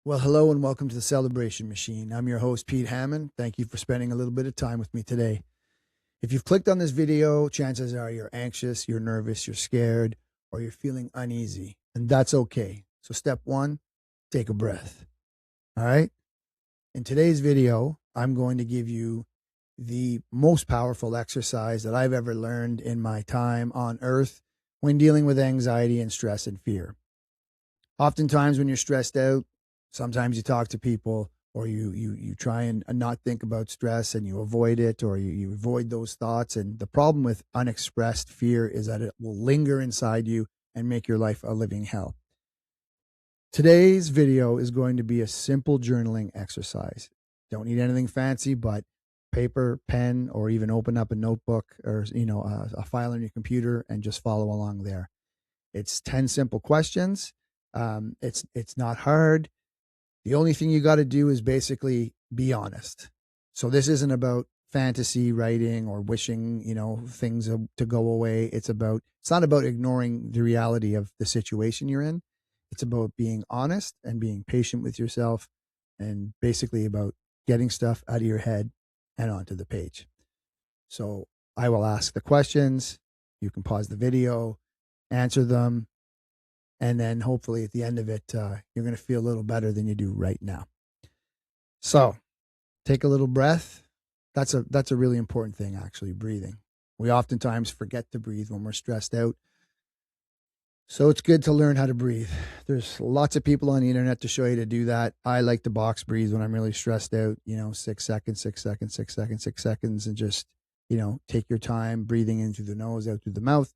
Well, hello and welcome to the Celebration Machine. I'm your host, Pete Hammond. Thank you for spending a little bit of time with me today. If you've clicked on this video, chances are you're anxious, you're nervous, you're scared, or you're feeling uneasy, and that's okay. So step one, take a breath. All right? In today's video, I'm going to give you the most powerful exercise that I've ever learned in my time on earth when dealing with anxiety and stress and fear. Oftentimes when you're stressed out, sometimes you talk to people or you try and not think about stress and you avoid it, or you avoid those thoughts. And the problem with unexpressed fear is that it will linger inside you and make your life a living hell. Today's video is going to be a simple journaling exercise. Don't need anything fancy, but paper, pen, or even open up a notebook or a file on your computer and just follow along there. It's 10 simple questions. It's not hard. The only thing you got to do is basically be honest. So this isn't about fantasy writing or wishing, things to go away. It's not about ignoring the reality of the situation you're in. It's about being honest and being patient with yourself, and basically about getting stuff out of your head and onto the page. So I will ask the questions. You can pause the video, answer them, and then hopefully at the end of it, you're going to feel a little better than you do right now. So take a little breath. That's a really important thing, actually, breathing. We oftentimes forget to breathe when we're stressed out. So it's good to learn how to breathe. There's lots of people on the internet to show you to do that. I like to box breathe when I'm really stressed out, 6 seconds, 6 seconds, 6 seconds, 6 seconds, and just, take your time breathing in through the nose, out through the mouth.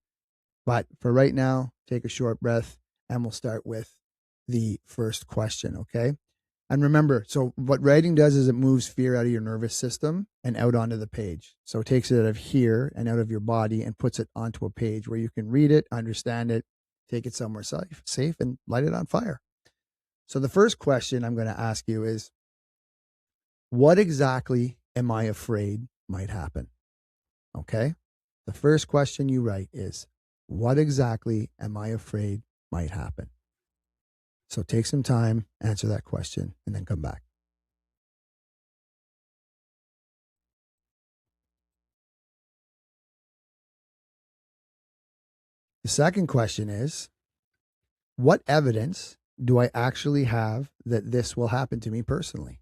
But for right now, take a short breath. And we'll start with the first question, okay? And remember, so what writing does is it moves fear out of your nervous system and out onto the page. So it takes it out of here and out of your body and puts it onto a page where you can read it, understand it, take it somewhere safe, and light it on fire. So the first question I'm going to ask you is, what exactly am I afraid might happen? Okay? The first question you write is, what exactly am I afraid might happen? So take some time, answer that question, and then come back. The second question is, what evidence do I actually have that this will happen to me personally?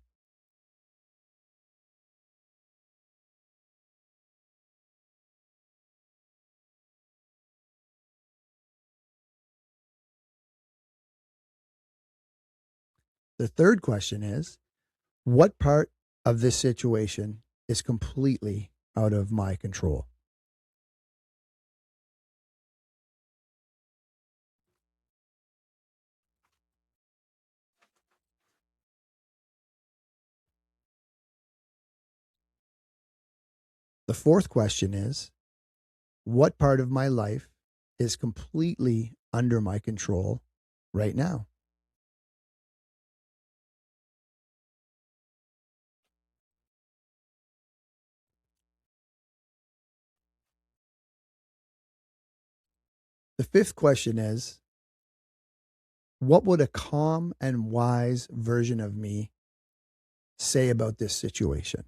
The third question is, what part of this situation is completely out of my control? The fourth question is, what part of my life is completely under my control right now? The fifth question is, what would a calm and wise version of me say about this situation?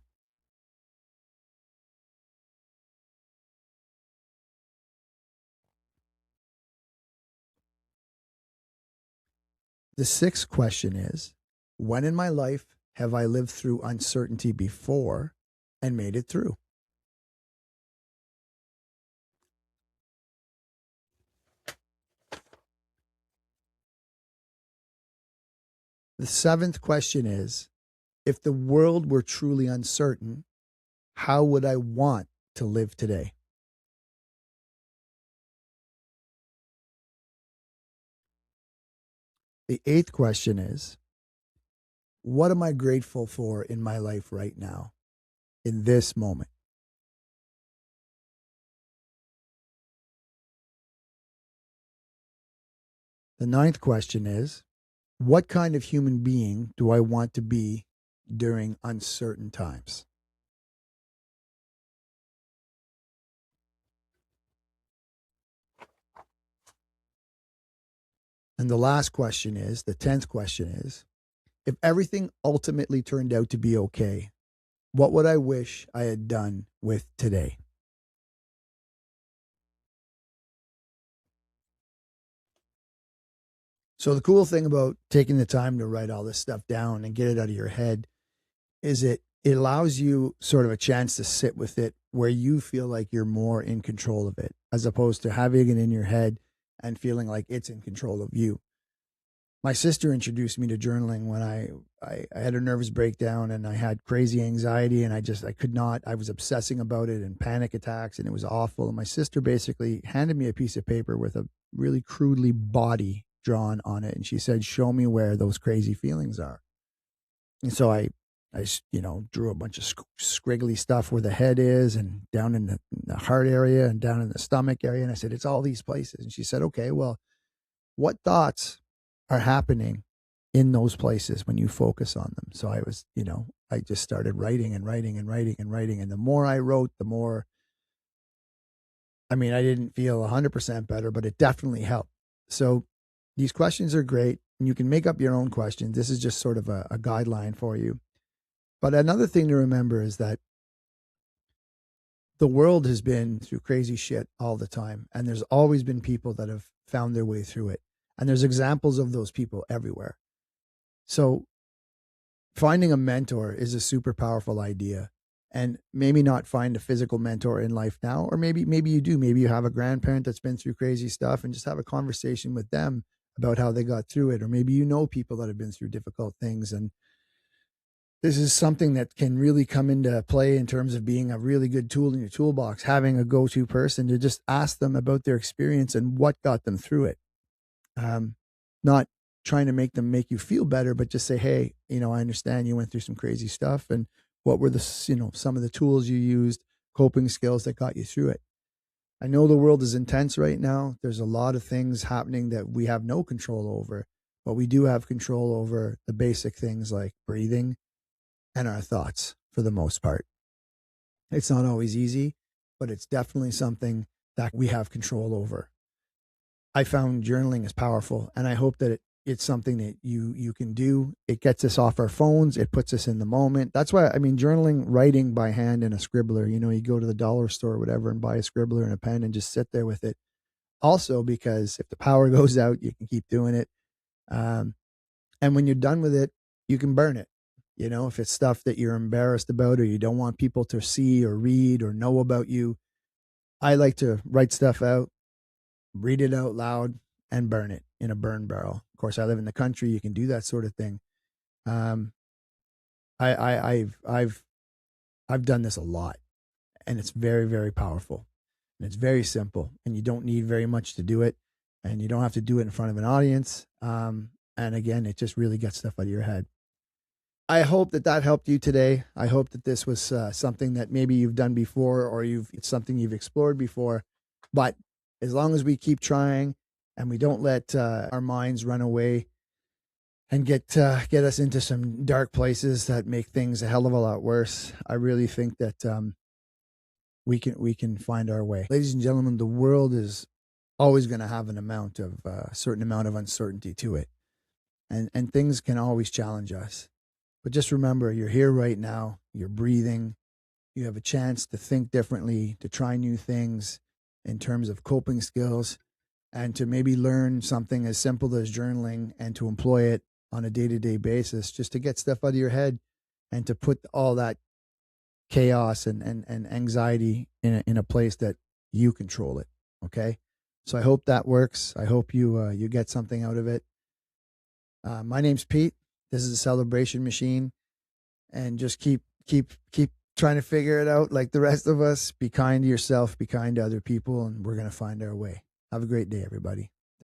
The sixth question is, when in my life have I lived through uncertainty before and made it through? The seventh question is, if the world were truly uncertain, how would I want to live today? The eighth question is, what am I grateful for in my life right now, in this moment? The ninth question is, what kind of human being do I want to be during uncertain times? And the last question is, the 10th question is, If everything ultimately turned out to be okay, what would I wish I had done with today? So the cool thing about taking the time to write all this stuff down and get it out of your head is it allows you sort of a chance to sit with it where you feel like you're more in control of it, as opposed to having it in your head and feeling like it's in control of you. My sister introduced me to journaling when I had a nervous breakdown and I had crazy anxiety, and I could not, I was obsessing about it and panic attacks, and it was awful. And my sister basically handed me a piece of paper with a really crudely body drawn on it. And she said, show me where those crazy feelings are. And so drew a bunch of scriggly stuff where the head is, and down in the heart area, and down in the stomach area. And I said, it's all these places. And she said, okay, well, what thoughts are happening in those places when you focus on them? So I just started writing and writing and writing and writing. And the more I wrote, the more, I didn't feel 100% better, but it definitely helped. So these questions are great, and you can make up your own questions. This is just sort of a guideline for you. But another thing to remember is that the world has been through crazy shit all the time, and there's always been people that have found their way through it. And there's examples of those people everywhere. So finding a mentor is a super powerful idea. And maybe not find a physical mentor in life now, or maybe you do. Maybe you have a grandparent that's been through crazy stuff, and just have a conversation with them about how they got through it. Or maybe you know people that have been through difficult things, and this is something that can really come into play in terms of being a really good tool in your toolbox, having a go-to person to just ask them about their experience and what got them through it. Not trying to make you feel better, but just say, hey, I understand you went through some crazy stuff, and what were some of the tools you used, coping skills that got you through it. I know the world is intense right now. There's a lot of things happening that we have no control over, but we do have control over the basic things like breathing and our thoughts for the most part. It's not always easy, but it's definitely something that we have control over. I found journaling is powerful, and I hope that it's something that you can do. It gets us off our phones. It puts us in the moment. That's why, journaling, writing by hand in a scribbler, you go to the dollar store or whatever and buy a scribbler and a pen and just sit there with it. Also, because if the power goes out, you can keep doing it. And when you're done with it, you can burn it. If it's stuff that you're embarrassed about, or you don't want people to see or read or know about you, I like to write stuff out, read it out loud, and burn it in a burn barrel. Of course, I live in the country. You can do that sort of thing. Um, I've done this a lot, and it's very, very powerful, and it's very simple, and you don't need very much to do it, and you don't have to do it in front of an audience. And again, it just really gets stuff out of your head. I hope that helped you today. I hope that this was something that maybe you've done before, or it's something you've explored before. But as long as we keep trying and we don't let our minds run away and get us into some dark places that make things a hell of a lot worse, I really think that we can find our way. Ladies and gentlemen, the world is always going to have a certain amount of uncertainty to it, and things can always challenge us. But just remember, you're here right now. You're breathing. You have a chance to think differently, to try new things in terms of coping skills, and to maybe learn something as simple as journaling and to employ it on a day-to-day basis, just to get stuff out of your head and to put all that chaos and anxiety in a place that you control it. Okay. So I hope that works. I hope you get something out of it. My name's Pete. This is a celebration machine, and just keep trying to figure it out like the rest of us. Be kind to yourself, be kind to other people, and we're going to find our way. Have a great day, everybody.